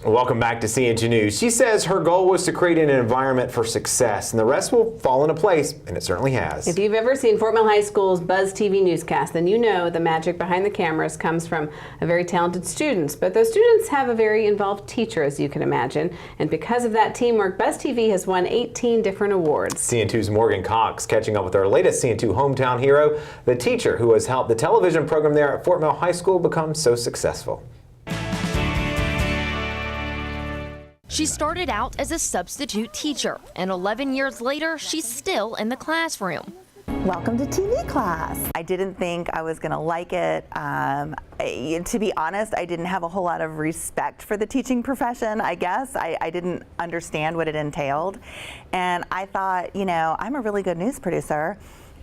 Welcome back to CN2 News. She says her goal was to create an environment for success, and the rest will fall into place, and it certainly has. If you've ever seen Fort Mill High School's Buzz TV newscast, then you know the magic behind the cameras comes from a very talented students. But those students have a very involved teacher, as you can imagine. And because of that teamwork, Buzz TV has won 18 different awards. CN2's Morgan Cox catching up with our latest CN2 hometown hero, the teacher who has helped the television program there at Fort Mill High School become so successful. She started out as a substitute teacher, and 11 years later, she's still in the classroom. Welcome to TV class. I didn't think I was going to like it. To be honest, I didn't have a whole lot of respect for the teaching profession, I guess. I didn't understand what it entailed. And I thought, you know, I'm a really good news producer.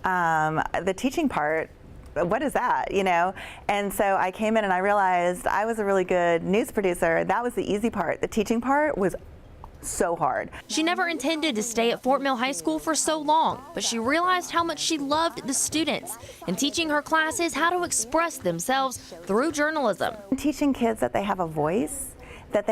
The teaching part, what is that, you know? And so I came in and I realized I was a really good news producer. That was the easy part. The teaching part was so hard. She never intended to stay at Fort Mill High School for so long, but she realized how much she loved the students and teaching her classes how to express themselves through journalism. Teaching kids that they have a voice, that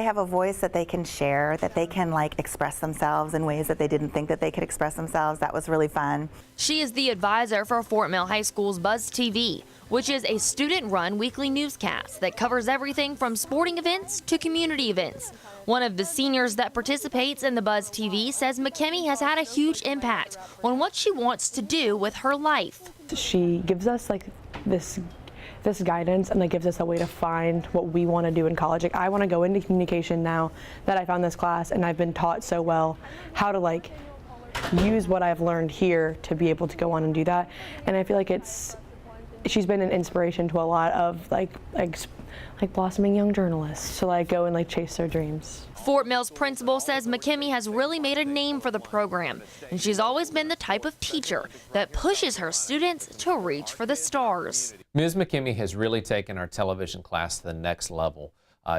they can share, that they can like express themselves in ways that they didn't think that they could express themselves. That was really fun. She is the advisor for Fort Mill High School's Buzz TV, which is a student-run weekly newscast that covers everything from sporting events to community events. One of the seniors that participates in the Buzz TV says McKimmie has had a huge impact on what she wants to do with her life. She gives us like this guidance and like gives us a way to find what we want to do in college. Like I want to go into communication now that I found this class, and I've been taught so well how to like use what I've learned here to be able to go on and do that. And I feel like she's been an inspiration to a lot of like blossoming young journalists to like go and like chase their dreams. Fort Mill's principal says McKimmie has really made a name for the program, and she's always been the type of teacher that pushes her students to reach for the stars. Ms. McKimmie has really taken our television class to the next level.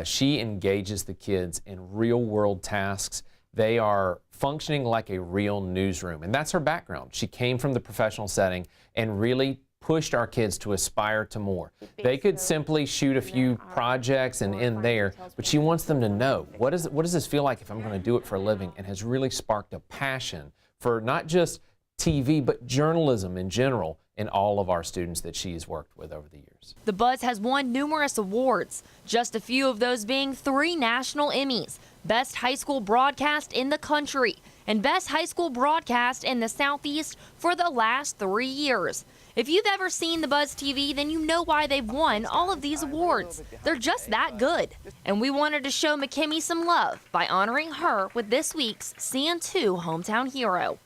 She engages the kids in real-world tasks. They are functioning like a real newsroom, and that's her background. She came from the professional setting and really pushed our kids to aspire to more. They could simply shoot a few projects and end there, but she wants them to know, what does this feel like if I'm going to do it for a living, and has really sparked a passion for not just TV, but journalism in general in all of our students that she's worked with over the years. The Buzz has won numerous awards, just a few of those being 3 national Emmys, Best High School Broadcast in the country, and Best High School Broadcast in the Southeast for the last 3 years. If you've ever seen the Buzz TV, then you know why they've won all of these awards. They're just that good. And we wanted to show McKimmie some love by honoring her with this week's CN2 Hometown Hero.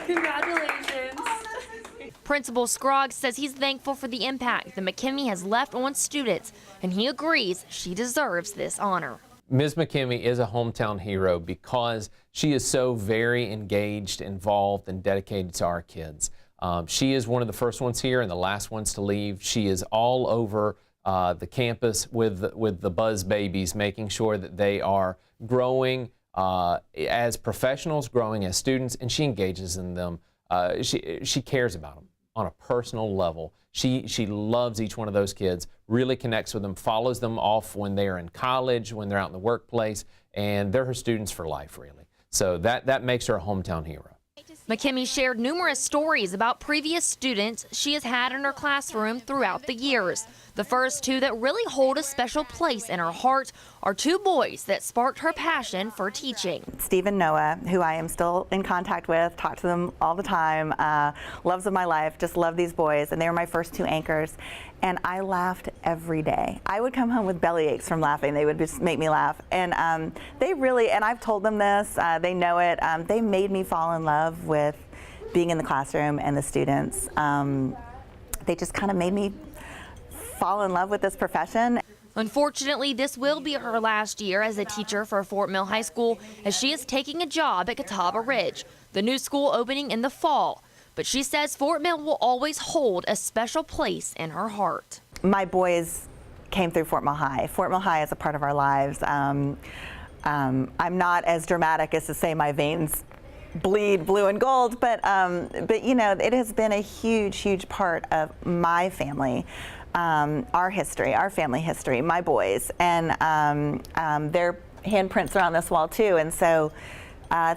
Congratulations. Principal Scroggs says he's thankful for the impact that McKimmie has left on students, and he agrees she deserves this honor. Ms. McKimmie is a hometown hero because she is so very engaged, involved, and dedicated to our kids. She is one of the first ones here and the last ones to leave. She is all over the campus with the Buzz babies, making sure that they are growing as professionals, growing as students, and she engages in them. She cares about them on a personal level. She loves each one of those kids, really connects with them, follows them off when they are in college, when they're out in the workplace, and they're her students for life, really. So that makes her a hometown hero. McKimmie shared numerous stories about previous students she has had in her classroom throughout the years. The first 2 that really hold a special place in her heart are 2 boys that sparked her passion for teaching. Steve and Noah, who I am still in contact with, talk to them all the time, loves of my life, just love these boys, and they were my first 2 anchors. And I laughed every day. I would come home with belly aches from laughing. They would just make me laugh. And they really, and I've told them this, they know it, they made me fall in love with being in the classroom and the students. They just kind of made me fall in love with this profession. Unfortunately, this will be her last year as a teacher for Fort Mill High School, as she is taking a job at Catawba Ridge, the new school opening in the fall. But she says Fort Mill will always hold a special place in her heart. My boys came through Fort Mill High. Fort Mill High is a part of our lives. I'm not as dramatic as to say my veins bleed blue and gold, but you know, it has been a huge part of my family. Our history, our family history, my boys, and they're handprints are on this wall too, and so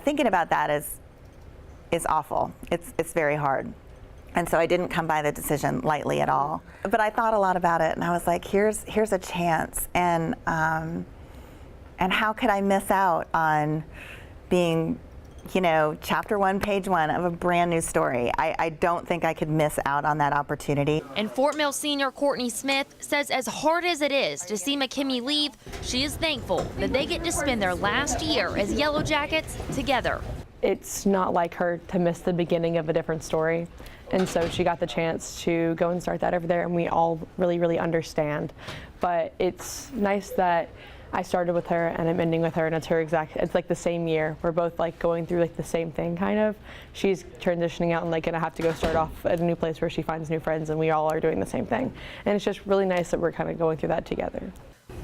thinking about that is awful. It's very hard. And so I didn't come by the decision lightly at all. But I thought a lot about it, and I was like, here's a chance, and how could I miss out on being, chapter 1, page 1 of a brand new story? I don't think I could miss out on that opportunity. And Fort Mill senior Courtney Smith says as hard as it is to see McKimmie leave, she is thankful that they get to spend their last year as Yellow Jackets together. It's not like her to miss the beginning of a different story. And so she got the chance to go and start that over there, and we all really, really understand. But it's nice that I started with her and I'm ending with her, and it's like the same year. We're both like going through like the same thing kind of. She's transitioning out and like gonna have to go start off at a new place where she finds new friends, and we all are doing the same thing. And it's just really nice that we're kind of going through that together.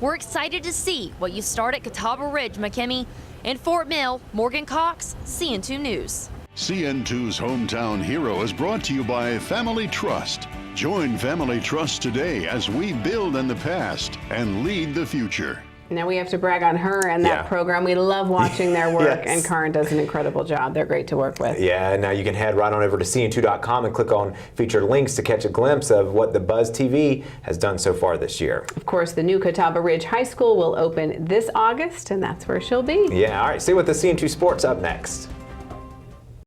We're excited to see what you start at Catawba Ridge, McKimmie. In Fort Mill, Morgan Cox, CN2 News. CN2's Hometown Hero is brought to you by Family Trust. Join Family Trust today as we build in the past and lead the future. Now we have to brag on her and that program. We love watching their work, and Karin does an incredible job. They're great to work with. Yeah, now you can head right on over to CN2.com and click on featured links to catch a glimpse of what the Buzz TV has done so far this year. Of course, the new Catawba Ridge High School will open this August, and that's where she'll be. Yeah, all right, see what the CN2 Sports up next.